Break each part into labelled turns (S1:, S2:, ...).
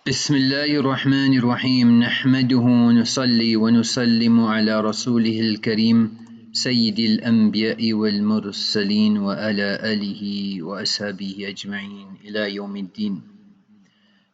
S1: بسم الله الرحمن الرحيم نحمده ونصلي ونسلم على رسوله الكريم سيد الأنبياء والمرسلين وعلى آله وأصحابه أجمعين إلى يوم الدين.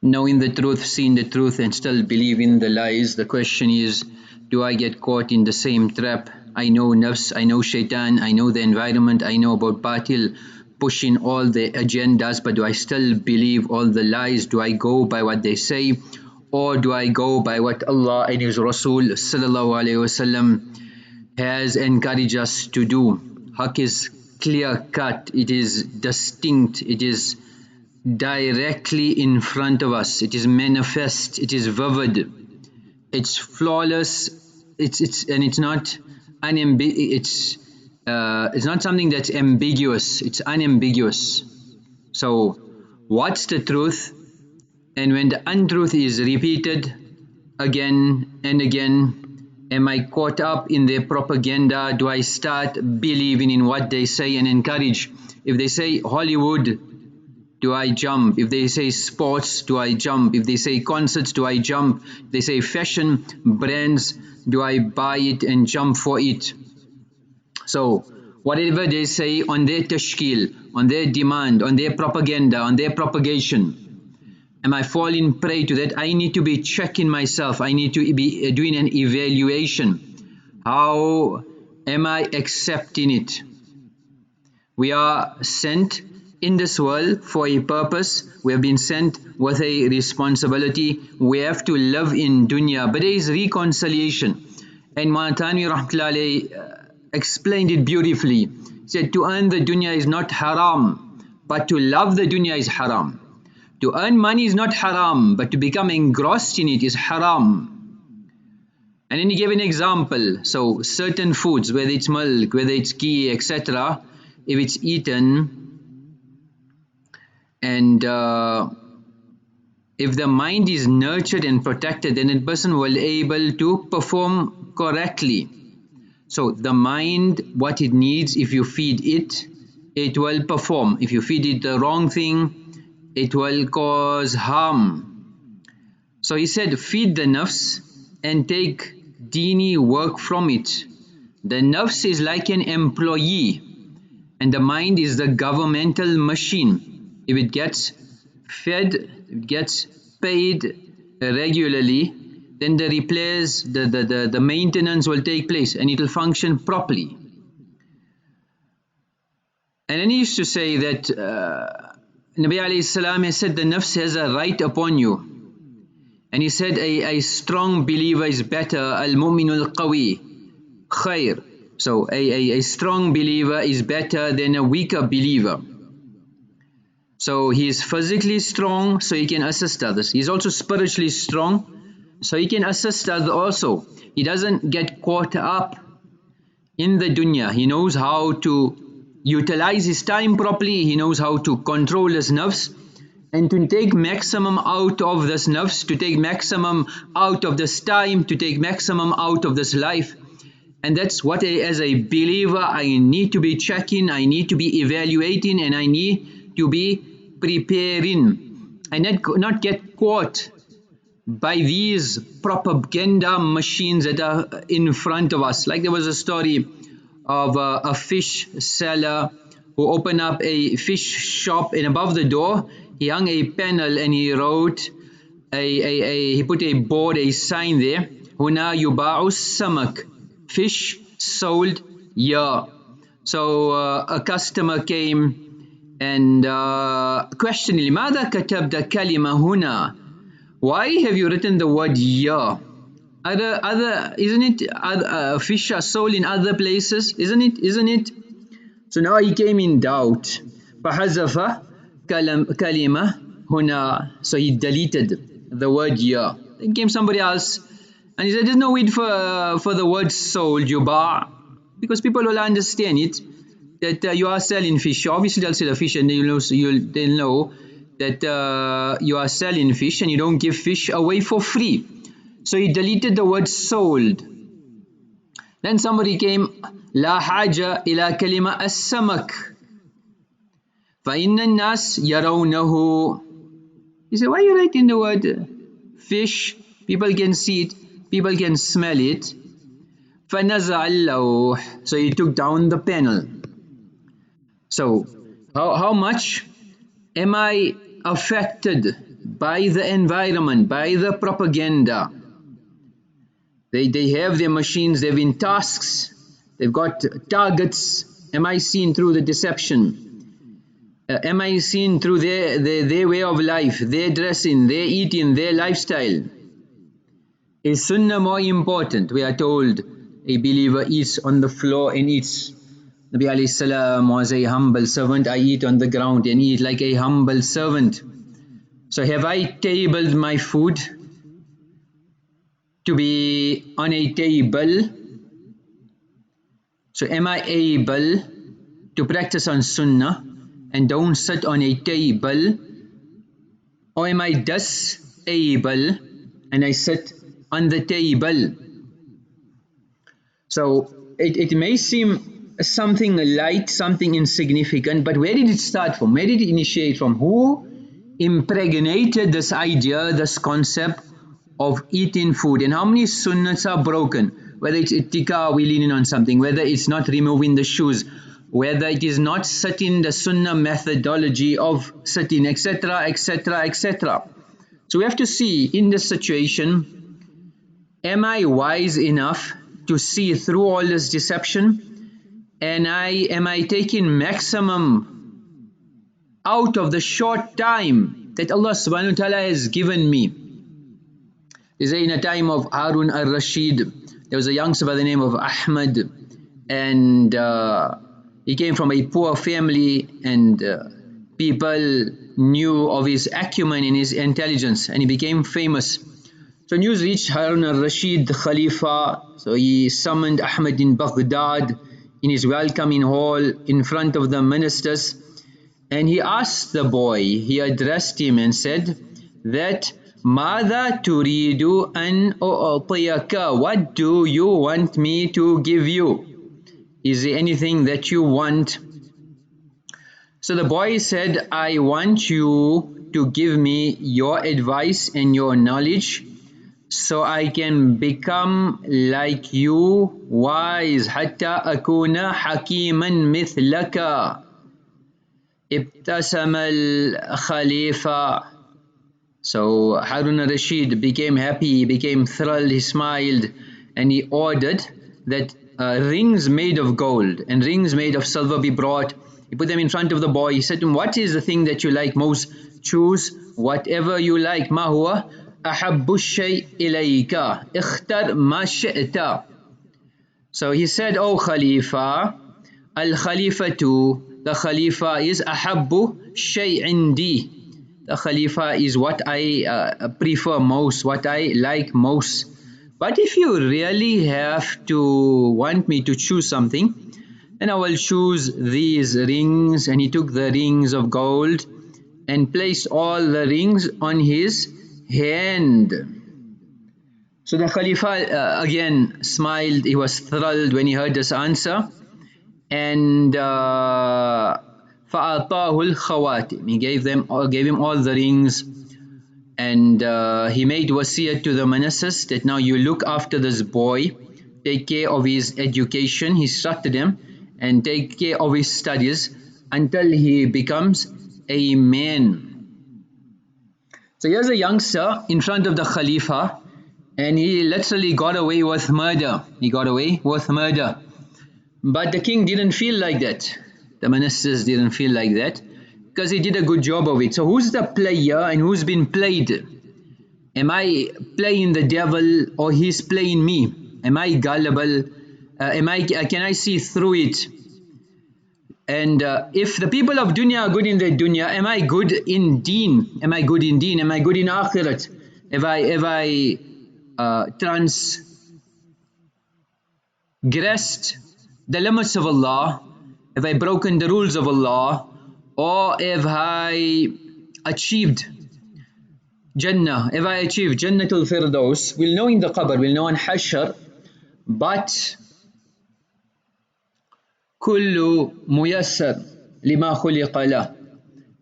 S1: Knowing the truth, seeing the truth and still believing the lies, the question is, do I get caught in the same trap? I know nafs, I know shaitan, I know the environment, I know about batil pushing all the agendas, but do I still believe all the lies? Do I go by what they say, or do I go by what Allah and His Rasul sallallahu alaihi wasallam has encouraged us to do? Haqq is clear cut, it is distinct, it is directly in front of us, it is manifest, it is vivid, it's flawless, it's not it's not something that's ambiguous, it's unambiguous. So what's the truth? And when the untruth is repeated again and again, am I caught up in their propaganda? Do I start believing in what they say and encourage? If they say Hollywood, do I jump? If they say sports, do I jump? If they say concerts, do I jump? If they say fashion brands, do I buy it and jump for it? So whatever they say on their tashkil, on their demand, on their propaganda, on their propagation, am I falling prey to that? I need to be checking myself. I need to be doing an evaluation. How am I accepting it? We are sent in this world for a purpose. We have been sent with a responsibility. We have to live in dunya, but there is reconciliation. And Thanwi rahmatullah explained it beautifully. He said to earn the dunya is not haram, but to love the dunya is haram. To earn money is not haram, but to become engrossed in it is haram. And then he gave an example. So certain foods, whether it's milk, whether it's ghee, etc., if it's eaten and if the mind is nurtured and protected, then a person will be able to perform correctly. So the mind, what it needs, if you feed it, it will perform. If you feed it the wrong thing, it will cause harm. So he said, feed the nafs and take deeni work from it. The nafs is like an employee and the mind is the governmental machine. If it gets fed, it gets paid regularly, then the repairs, the maintenance will take place and it will function properly. And then he used to say that Nabi alayhi salam has said the nafs has a right upon you. And he said a strong believer is better, al-mu'minul qawi, khair. So a strong believer is better than a weaker believer. So he is physically strong, so he can assist others. He is also spiritually strong, so he can assist others also. He doesn't get caught up in the dunya. He knows how to utilize his time properly. He knows how to control his nafs and to take maximum out of this nafs, to take maximum out of this time, to take maximum out of this life. And that's what as a believer I need to be checking, I need to be evaluating, and I need to be preparing and not get caught by these propaganda machines that are in front of us. Like there was a story of a fish seller who opened up a fish shop, and above the door he hung a panel and he wrote he put a board, a sign there, Huna yuba'u samak, fish sold here. So a customer came and questioned, لماذا كتبت كلمة هنا? Why have you written the word ya? Isn't it fish are sold in other places? Isn't it? So now he came in doubt. فحذف كلمة هنا. So he deleted the word ya. Then came somebody else and he said, there's no need for the word sold, yuba, because people will understand it, that you are selling fish. Obviously they'll sell a fish and they'll know that you are selling fish and you don't give fish away for free. So he deleted the word sold. Then somebody came, لا حاجة إلى كلمة السمك فإن الناس يرونه. He said, why are you writing the word fish, people can see it, people can smell it. فَنَزَعَ اللَّوْحَ, so he took down the panel. So how much am I affected by the environment, by the propaganda? They have their machines, they've been tasks, they've got targets. Am I seen through the deception? Am I seen through their way of life, their dressing, their eating, their lifestyle? Is sunnah more important? We are told a believer eats on the floor and eats. Nabi alayhi salam was a humble servant. I eat on the ground and eat like a humble servant. So have I tabled my food to be on a table? So am I able to practice on sunnah and don't sit on a table? Or am I disable and I sit on the table? So it may seem something light, something insignificant, but where did it start from? Where did it initiate from? Who impregnated this idea, this concept of eating food? And how many sunnahs are broken? Whether it's ittika, we leaning on something, whether it's not removing the shoes, whether it is not sitting the sunnah methodology of sitting, etc., etc., etc. So we have to see in this situation, am I wise enough to see through all this deception? And am I taking maximum out of the short time that Allah subhanahu wa ta'ala has given me? Is in a time of Harun al-Rashid, there was a youngster by the name of Ahmad, and he came from a poor family, and people knew of his acumen and his intelligence, and he became famous. So news reached Harun al-Rashid, the Khalifa. So he summoned Ahmad in Baghdad in his welcoming hall in front of the ministers, and he asked the boy, he addressed him and said that ماذا تريد أن أعطيك? What do you want me to give you? Is there anything that you want? So the boy said, I want you to give me your advice and your knowledge so I can become like you, wise. حتى أكون حكيما مثلك. ابتسم الخليفة. So Harun al-Rashid became happy, he became thrilled, he smiled, and he ordered that rings made of gold and rings made of silver be brought. He put them in front of the boy. He said to him, what is the thing that you like most? Choose whatever you like. ما هو أحب الشيء إليك اختر ما شئت. So he said, oh Khalifa, al-Khalifatu, the Khalifa is أحب شيء عندي. The Khalifa is what I prefer most, what I like most. But if you really have to want me to choose something, then I will choose these rings. And he took the rings of gold and placed all the rings on his hand. So the Khalifa again smiled, he was thrilled when he heard this answer. And فَأَعْطَاهُ الْخَوَاتِمِ, he gave him all the rings, and he made wasiyat to the ministers that now you look after this boy, take care of his education. He instructed him, and take care of his studies until he becomes a man. So here's a youngster in front of the Khalifa, and he literally got away with murder. He got away with murder. But the king didn't feel like that. The ministers didn't feel like that, because he did a good job of it. So who's the player and who's been played? Am I playing the devil or he's playing me? Am I gullible? Can I see through it? And if the people of Dunya are good in their Dunya, am I good in Deen? Am I good in Deen? Am I good in Akhirat? Have I transgressed the limits of Allah? Have I broken the rules of Allah? Or have I achieved Jannah? Have I achieved Jannatul Firdaus? We'll know in the Qabr, we'll know in Hashr. But Kullu Muyassar Lima Khuliqa lah,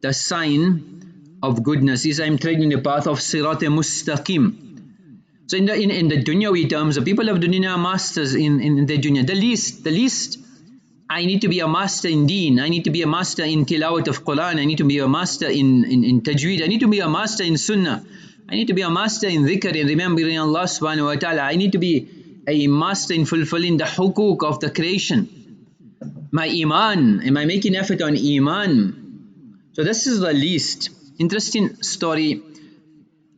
S1: the sign of goodness is I'm treading the path of Sirat Mustaqim. So in the Dunyawi terms, the people of Dunya are masters in the Dunya. The least, I need to be a master in Deen, I need to be a master in Tilawat of Quran, I need to be a master in Tajweed, I need to be a master in Sunnah, I need to be a master in Dhikr, in remembering Allah subhanahu wa ta'ala, I need to be a master in fulfilling the hukuk of the creation. My Iman, am I making effort on Iman? So this is the least. Interesting story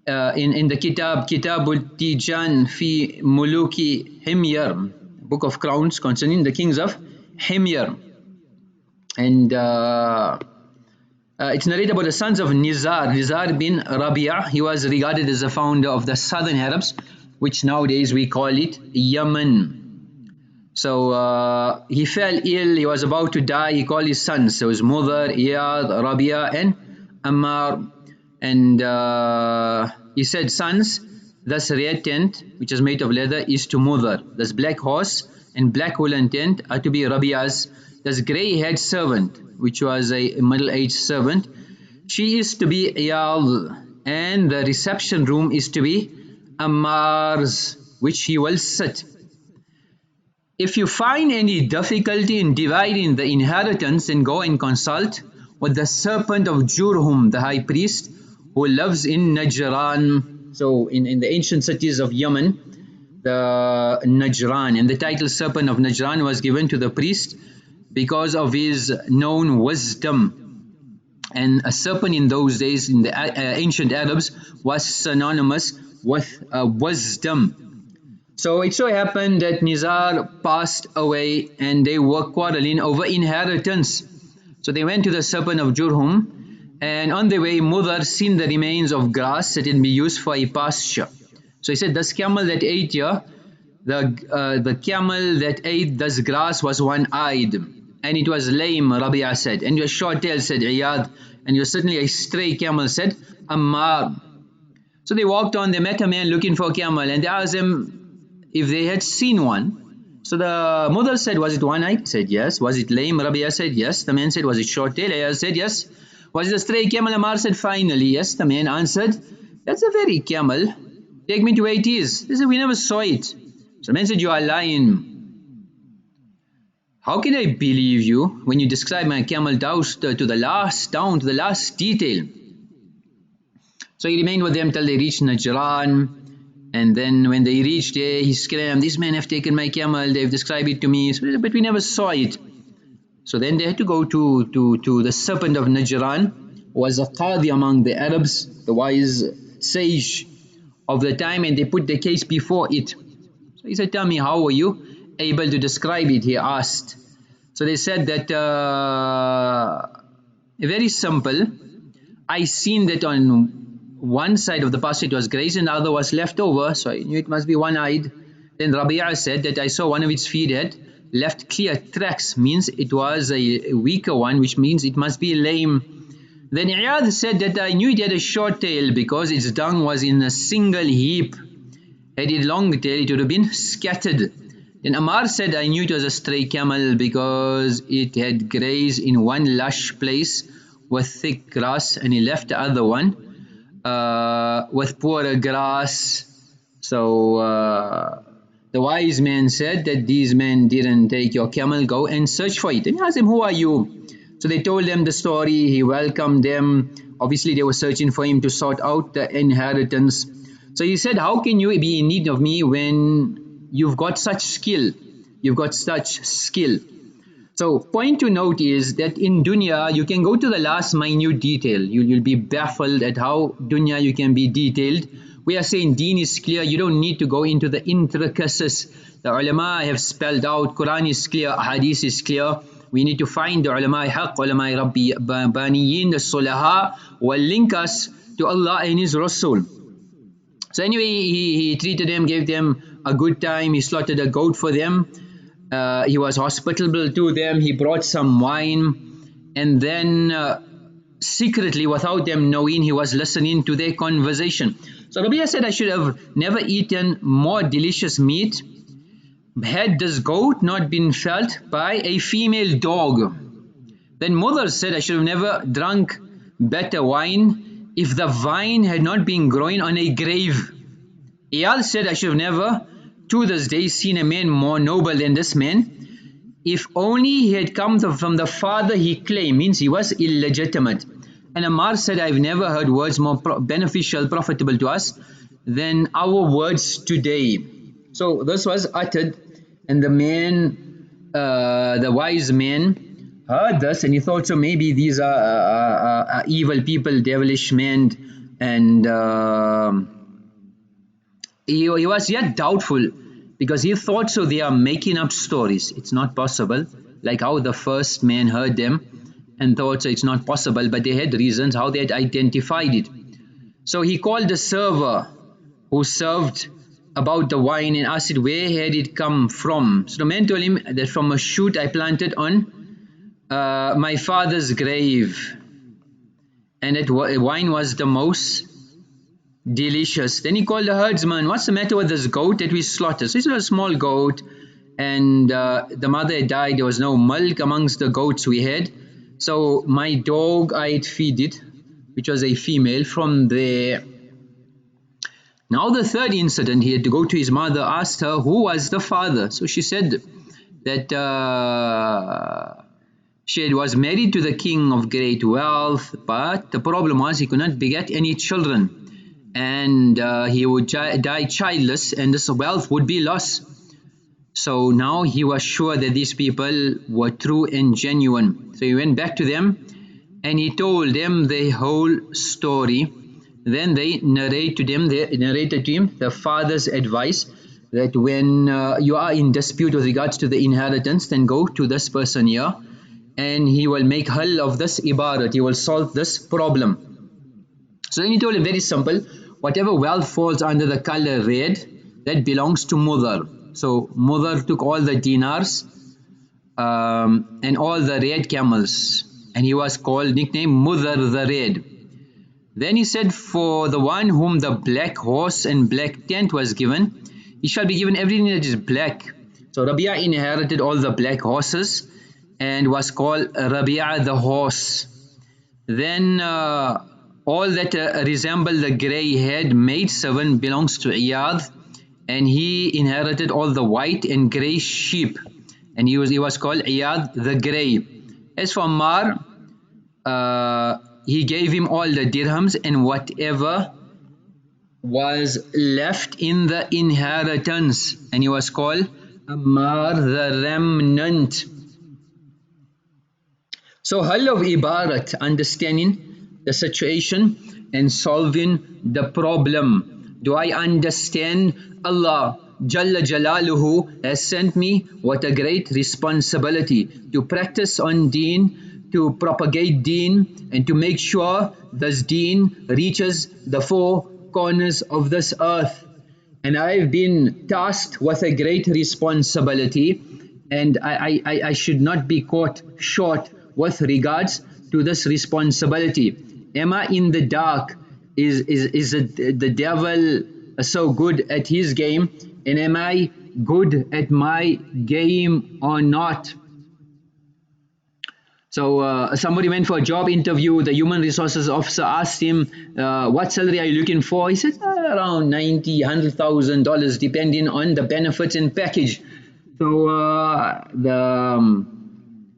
S1: in the Kitabul Tijan fi Muluki Himyar, Book of Crowns, concerning the kings of Himyar. And it's narrated about the sons of Nizar bin Rabi'a. He was regarded as the founder of the southern Arabs, which nowadays we call it Yemen. So he fell ill, he was about to die, he called his sons. So his mother, Iyad, Rabia and Ammar. And he said, sons, this red tent, which is made of leather, is to mother. This black horse and black woolen tent are to be Rabia's. This grey-haired servant, which was a middle-aged servant, she is to be Iyad. And the reception room is to be Ammar's, which he will sit. If you find any difficulty in dividing the inheritance, then go and consult with the serpent of Jurhum, the high priest, who lives in Najran. So in the ancient cities of Yemen, the Najran, and the title serpent of Najran was given to the priest because of his known wisdom. And a serpent in those days, in the ancient Arabs, was synonymous with wisdom. So it so happened that Nizar passed away and they were quarreling over inheritance. So they went to the serpent of Jurhum, and on the way mother seen the remains of grass that it be used for a pasture. So he said, this camel that ate here, the camel that ate this grass was one-eyed, and it was lame, Rabia said, and your short tail, said Iyad, and you're certainly a stray camel, said Ammar. So they walked on, they met a man looking for a camel, and they asked him if they had seen one. So the mother said, was it one-eyed? He said, yes. Was it lame? Rabia said, yes. The man said, was it short-tailed? Iyad said, yes. Was it a stray camel? Ammar said, finally, yes. The man answered, that's a very camel. Take me to where it is. They said, we never saw it. So the man said, you are lying. How can I believe you when you describe my camel down to the last detail? So he remained with them till they reached Najran. And then when they reached there, he screamed, these men have taken my camel, they've described it to me, but we never saw it. So then they had to go to the serpent of Najran, who was a qadi among the Arabs, the wise sage of the time, and they put the case before it. So he said, tell me, how were you able to describe it? He asked. So they said that, very simple, I seen that on one side of the pasture it was grazed and the other was left over, so I knew it must be one-eyed. Then Rabia said that I saw one of its feet had left clear tracks, means it was a weaker one, which means it must be lame. Then Iyad said that I knew it had a short tail because its dung was in a single heap. Had it long tail, it would have been scattered. Then Ammar said I knew it was a stray camel because it had grazed in one lush place with thick grass, and he left the other one with poorer grass. So the wise man said that these men didn't take your camel, go and search for it. And he asked them, who are you? So they told them the story, he welcomed them. Obviously they were searching for him to sort out the inheritance. So he said, how can you be in need of me when you've got such skill? You've got such skill. So point to note is that in Dunya you can go to the last minute detail. You'll be baffled at how Dunya you can be detailed. We are saying Deen is clear, you don't need to go into the intricacies. The ulama have spelled out, Quran is clear, Hadith is clear. We need to find the ulama haq, ulama rabbaniyin, the sulaha, will link us to Allah and His Rasul. So anyway, he treated them, gave them a good time, he slaughtered a goat for them. He was hospitable to them, he brought some wine, and then secretly, without them knowing, he was listening to their conversation. So Rabia said, I should have never eaten more delicious meat had this goat not been felt by a female dog. Then mother said, I should have never drunk better wine if the vine had not been growing on a grave. Iyal said, I should have never to this day seen a man more noble than this man. If only he had come from the father he claimed, means he was illegitimate. And Ammar said, I've never heard words more beneficial, profitable to us than our words today. So this was uttered, and the man, the wise man, heard this, and he thought, so maybe these are evil people, devilish men, and he was yet doubtful, because he thought, so they are making up stories. It's not possible, like how the first man heard them and thought, so it's not possible, but they had reasons how they had identified it. So he called the server who served about the wine and asked it, where had it come from? So the man told him that from a shoot I planted on my father's grave, and that wine was the most delicious. Then he called the herdsman, what's the matter with this goat that we slaughtered? So it's a small goat, and the mother had died. There was no milk amongst the goats we had, so my dog, I had feed it, which was a female. From there, now the third incident, he had to go to his mother, asked her who was the father. So she said that she was married to the king of great wealth, but the problem was he could not beget any children, and he would die childless, and this wealth would be lost. So now he was sure that these people were true and genuine. So he went back to them and he told them the whole story. Then they narrated to him the father's advice, that when you are in dispute with regards to the inheritance, then go to this person here, and he will make hal of this ibarat, he will solve this problem. So then he told him, very simple, whatever wealth falls under the color red, that belongs to Mudar. So Mudar took all the dinars and all the red camels, and he was nicknamed Mudar the Red. Then he said, for the one whom the black horse and black tent was given, he shall be given everything that is black. So Rabi'a inherited all the black horses and was called Rabi'a the horse. Then all that resembled the grey head maid servant belongs to Iyad, and he inherited all the white and grey sheep, and he was called Iyad the grey. As for Ammar, he gave him all the dirhams and whatever was left in the inheritance, and he was called Ammar the remnant. So hal of ibarat, understanding the situation and solving the problem. Do I understand Allah Jalla Jalaluhu has sent me? What a great responsibility to practice on Deen, to propagate Deen, and to make sure this Deen reaches the four corners of this earth. And I've been tasked with a great responsibility, and I should not be caught short with regards to this responsibility. Am I in the dark? Is the devil so good at his game, and am I good at my game or not? So somebody went for a job interview. The human resources officer asked him, what salary are you looking for? He said, around $90,000, $100,000, depending on the benefits and package. So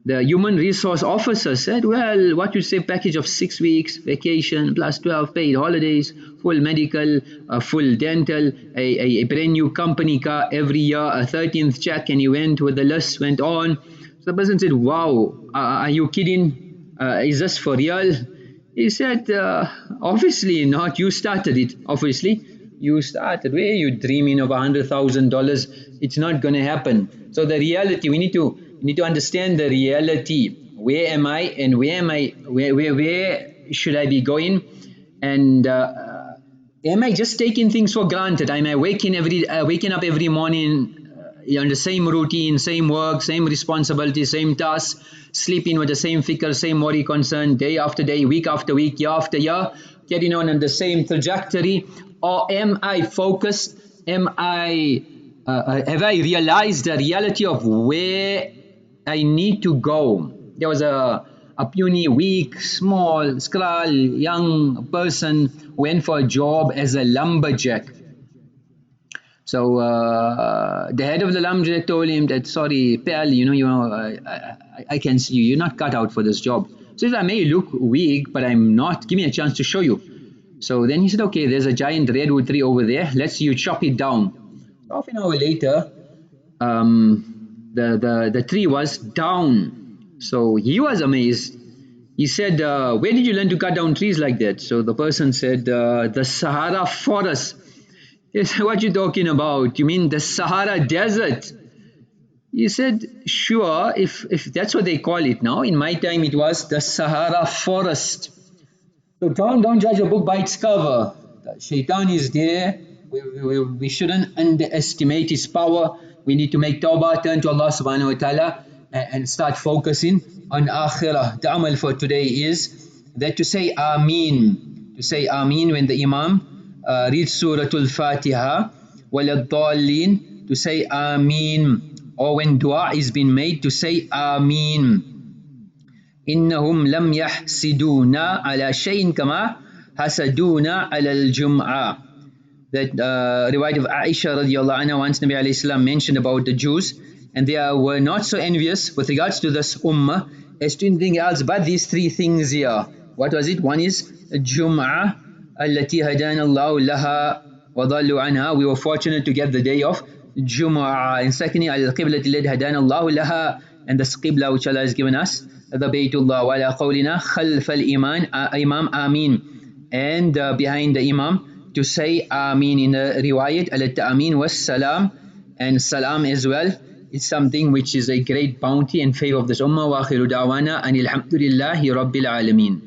S1: the human resource officer said, well, what you say, package of 6 weeks, vacation, plus 12 paid holidays, full medical, full dental, a brand new company car every year, a 13th check, and he went with the list, went on. So the person said, wow, are you kidding? Is this for real? He said, obviously not, you started it, obviously. You started, where are you dreaming of $100,000? It's not going to happen. So the reality, we need to understand the reality. Where am I, and where should I be going? And am I just taking things for granted? Am I waking up every morning on the same routine, same work, same responsibility, same tasks, sleeping with the same fikr, same worry, concern, day after day, week after week, year after year, getting on the same trajectory? Or am I focused? Have I realized the reality of where I need to go? There was a a puny, weak, small, scrawny, young person went for a job as a lumberjack. So the head of the lumberjack told him that, sorry, pal, I can see you're not cut out for this job. So he said, I may look weak, but I'm not. Give me a chance to show you. So then he said, okay, there's a giant redwood tree over there. Let's you chop it down. Half an hour later, the tree was down. So he was amazed. He said, where did you learn to cut down trees like that? So the person said, the Sahara forest. He said, what you talking about? You mean the Sahara desert? He said, sure, if that's what they call it now. In my time, it was the Sahara forest. So don't judge a book by its cover. The shaitan is there. We shouldn't underestimate his power. We need to make tawbah, turn to Allah subhanahu wa ta'ala and start focusing on akhirah. The amal for today is that to say Ameen. To say Ameen when the Imam reads Suratul Fatiha. Waladhalleen. To say Ameen. Or when dua is being made, to say Ameen. إنهم لم يحسدونا على شيء كما حسدونا على الجمعة. That riwayat of Aisha radiallahu anha, once Nabi alayhi salam mentioned about the Jews, and they were not so envious with regards to this ummah as to anything else but these three things here. What was it? One is Jum'ah التي هدانا الله لها وضلوا عنها. We were fortunate to get the day of Jum'ah. And secondly, al-qiblat التي هدانا الله لها, and the qibla which Allah has given us, the Baytullah. وعلى قولنا خلف الإمام آمين, and behind the Imam to say Ameen. In the riwayat al-ta'ameen was salam, and salam as well is something which is a great bounty in favor of this ummah. Wa akhiru da'wana anil hamdulillahi rabbil alameen.